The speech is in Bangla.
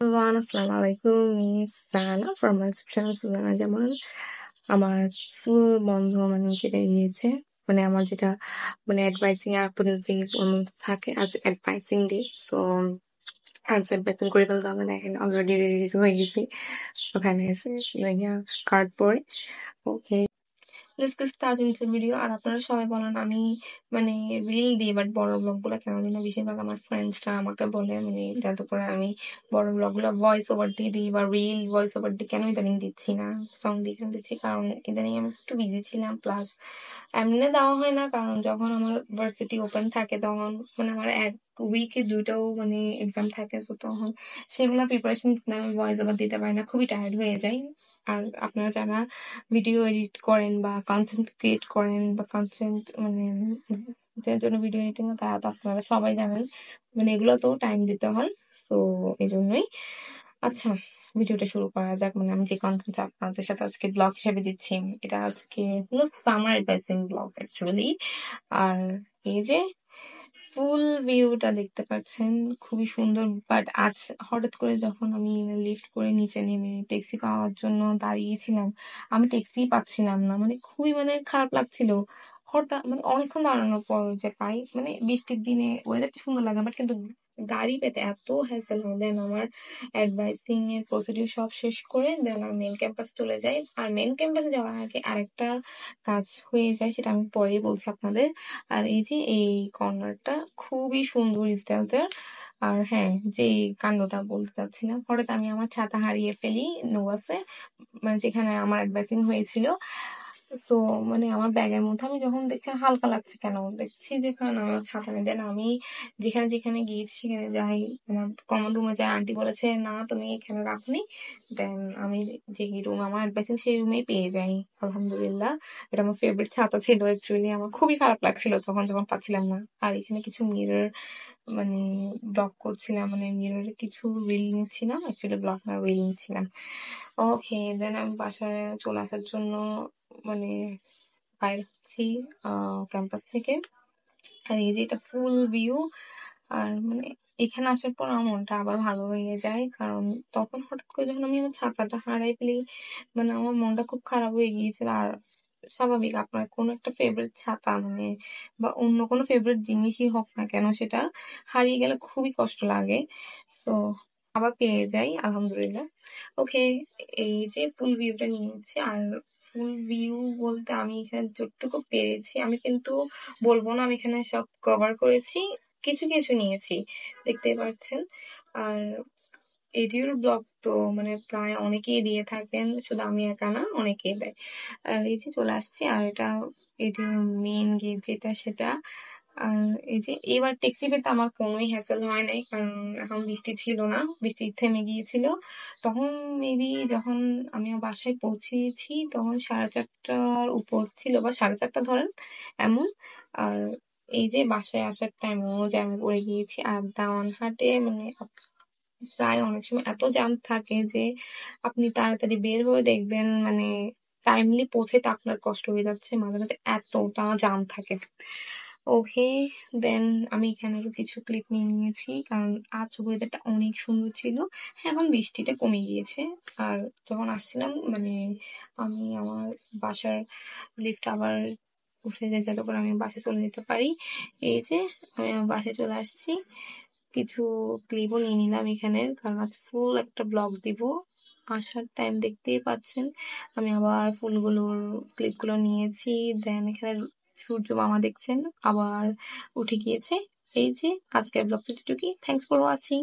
everyone, আসসালামু আলাইকুম। Miss Sana from my channel Sujana Zaman. আমার ফুল বন্ধ মানে কেটে গিয়েছে, মানে আমার যেটা মানে অ্যাডভাইসিং আপনাদের বন্ধ থাকে আজ অ্যাডভাইসিং ডে। সো আজ অ্যাডভাইসিং করে ফেলতে হবে না, এখন অলরেডি রেডি হয়ে গেছি ওখানে কার্ড পরে। Okay, let's get start into video. আর আপনারা সবাই বলেন আমি মানে রিল দিই, বাট বড় ব্লগগুলো কেন দিই না? বেশিরভাগ আমার ফ্রেন্ডসরা আমাকে বলে মানে যাতে করে আমি বড় ব্লগগুলো ভয়েস ওভার দিয়ে দিই বা রিল ভয়েস ওভার দিয়ে কেন ইদানিং দিচ্ছি না, সং দিয়ে কেন দিচ্ছি, কারণ ইদানিং আমি একটু বিজি ছিলাম। প্লাস এমনি দেওয়া হয় না, কারণ যখন আমার ভার্সিটি ওপেন থাকে তখন মানে আমার এক উইকে দুইটাও মানে এক্সাম থাকে, তো তখন সেগুলো প্রিপারেশন আমি ভয়েস ওভার দিতে পারি না, খুবই টায়ার্ড হয়ে যাই। আর আপনারা যারা ভিডিও এডিট করেন বা কন্টেন্ট ক্রিয়েট করেন বা কন্টেন্ট মানে যার জন্য ভিডিও এডিটিং, তারা তো আপনারা সবাই জানেন মানে এগুলো তো টাইম দিতে হয়। সো এই জন্যই। আচ্ছা, ভিডিওটা শুরু করা যাক। মানে আমি যে কন্টেন্ট আপনাদের সাথে আজকে ব্লগ হিসেবে দিচ্ছি, এটা আজকে হলো সামার অ্যাডভাইসিং ব্লগ অ্যাকচুয়ালি। আর এই যে ফুল ভিউটা দেখতে পাচ্ছেন, খুবই সুন্দর। বাট আজ হঠাৎ করে যখন আমি লিফট করে নিচে নেমে ট্যাক্সি পাওয়ার জন্য দাঁড়িয়েছিলাম, আমি ট্যাক্সি পাচ্ছিলাম না, মানে খুবই মানে খারাপ লাগছিল। হঠাৎ মানে অনেকক্ষণ দাঁড়ানোর পর যে পাই, মানে বৃষ্টির দিনে ওয়েদারটা সুন্দর লাগে, বাট কিন্তু গাড়ি পেতে এত হ্যাসেল হয়। দেন আমার অ্যাডভাইসিং এর প্রসিডিউর সব শেষ করে দেন আমি মেন ক্যাম্পাসে চলে যাই। আর মেন ক্যাম্পাসে যাওয়ার আগে আরেকটা কাজ হয়ে যায়, সেটা আমি পরে বলছি আপনাদের। আর এই যে এই কর্নারটা খুবই সুন্দর স্টাইলটার। আর হ্যাঁ, যে কাণ্ডটা বলতে চাচ্ছিলাম, হঠাৎ আমি আমার ছাতা হারিয়ে ফেলি নোয়াসে, মানে যেখানে আমার অ্যাডভাইসিং হয়েছিল। তো মানে আমার ব্যাগের মধ্যে আমি যখন দেখছি হালকা লাগছে, কেন দেখছি যেখানে আমার ছাতা নেই। দেন আমি যেখানে যেখানে গিয়েছি সেখানে যাই, আমার কমন রুমে যাই, আন্টি বলেছে না তুমি এখানে রাখনি। দেন আমি যে রুম আমার অ্যাডভাইসিং সেই রুমেই পেয়ে যাই, আলহামদুলিল্লাহ। এটা আমার ফেভারিট ছাতা ছিল অ্যাকচুয়ালি। আমার খুবই খারাপ লাগছিল যখন যখন পাচ্ছিলাম না। আর এখানে কিছু মিরর মানে ব্লক করছিলাম, মানে মিররে কিছু রিল নিচ্ছিলাম, অ্যাকচুয়ালি ব্লক না রিল নিচ্ছিলাম। ওকে, দেন আমি বাসায় চলে আসার জন্য মানে বাইর হচ্ছি ক্যাম্পাস থেকে। আর এই যে এটা ফুল ভিউ। আর মানে এখানে আসার পর আমার মনটা আবার ভালো হয়ে যায়, কারণ তখন হঠাৎ করে যখন আমি আমার ছাতাটা হারাই ফেলি, মানে আমার মনটা খুব খারাপ হয়ে গিয়েছিল। আর স্বাভাবিক, আপনার কোনো একটা ফেভারিট ছাতা মানে বা অন্য কোনো ফেভারিট জিনিসই হোক না কেন, সেটা হারিয়ে গেলে খুবই কষ্ট লাগে। সো আবার পেয়ে যাই, আলহামদুলিল্লাহ। ওকে, এই যে ফুল ভিউটা নিয়েছি। আর ফুল ভিউ বলতে আমি এখানে যতটুকু পেরেছি, আমি কিন্তু বলবো না আমি এখানে সব কভার করেছি, কিছু কিছু নিয়েছি, দেখতেই পাচ্ছেন। আর এডিওর ব্লগ তো মানে প্রায় অনেকেই দিয়ে থাকেন, শুধু আমি একা না, অনেকেই দেয়। আর এই যে চলে আসছি, আর এটা এডিওর মেইন গেট যেটা সেটা। আর এই যে এবার ট্যাক্সি পেতে আমার কোনোই হ্যাসেল হয় নাই, কারণ এখন বৃষ্টি ছিল না, বৃষ্টি থেমে গিয়েছিল। তখন মেবি যখন আমি আমার বাসায় পৌঁছেছি তখন 4:30টার উপর ছিল, বা 4:30 ধরেন এমন। আর এই যে বাসায় আসার টাইমও জ্যামে পড়ে গিয়েছি। আর দাওয়ানহাটে মানে প্রায় অনেক সময় এত জ্যাম থাকে যে আপনি তাড়াতাড়ি বের হয়ে দেখবেন মানে টাইমলি পৌঁছাতে আপনার কষ্ট হয়ে যাচ্ছে, মাঝে মাঝে এতটা জ্যাম থাকে। ওকে, দেন আমি এখানে আরো কিছু ক্লিপ নিয়ে নিয়েছি, কারণ আজ ওয়েদারটা অনেক সুন্দর ছিল। হ্যাঁ, এখন বৃষ্টিটা কমে গিয়েছে। আর যখন আসছিলাম মানে আমি আমার বাসার লিফট আবার উঠে যাই যাতে করে আমি বাসায় চলে যেতে পারি। এই যে আমি আমার বাসায় চলে আসছি, কিছু ক্লিপও নিয়ে নিলাম এখানে, কারণ আজ ফুল একটা ব্লগ দিব। আসার টাইম দেখতেই পাচ্ছেন, আমি আবার ফুলগুলোর ক্লিপগুলো নিয়েছি। দেন এখানে সূর্য মামা দেখছেন আবার উঠে গিয়েছে। এই যে আজকের ব্লগটা এটুকুই। Thanks for watching.